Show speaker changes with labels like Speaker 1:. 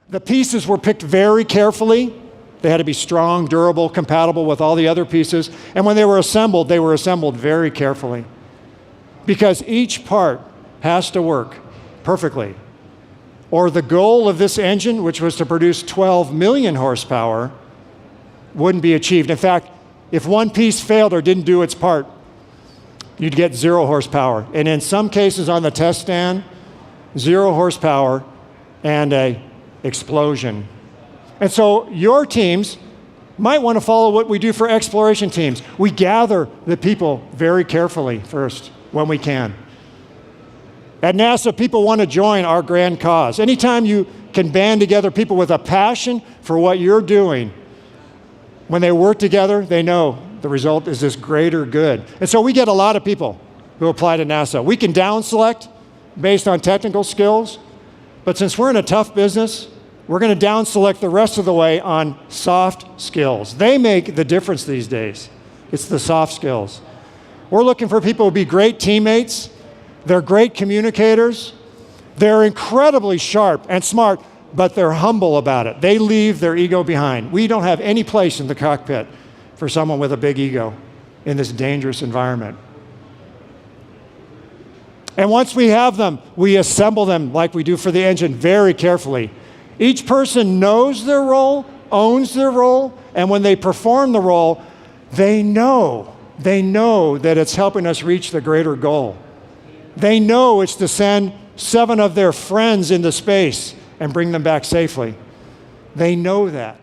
Speaker 1: The pieces were picked very carefully. They had to be strong, durable, compatible with all the other pieces. And when they were assembled very carefully. Because each part has to work perfectly. Or the goal of this engine, which was to produce 12 million horsepower, wouldn't be achieved. In fact, if one piece failed or didn't do its part, you'd get 0 horsepower. And in some cases on the test stand, 0 horsepower and an explosion. And so your teams might want to follow what we do for exploration teams. We gather the people very carefully first when we can. At NASA, people want to join our grand cause. Anytime you can band together people with a passion for what you're doing, when they work together, they know the result is this greater good. And so we get a lot of people who apply to NASA. We can down select based on technical skills, but since we're in a tough business, we're going to down select the rest of the way on soft skills. They make the difference these days. It's the soft skills. We're looking for people who be great teammates. They're great communicators. They're incredibly sharp and smart, but they're humble about it. They leave their ego behind. We don't have any place in the cockpit for someone with a big ego in this dangerous environment. And once we have them, we assemble them like we do for the engine very carefully. Each person knows their role, owns their role, and when they perform the role, they know that it's helping us reach the greater goal. They know it's to send 7 of their friends into space and bring them back safely. They know that.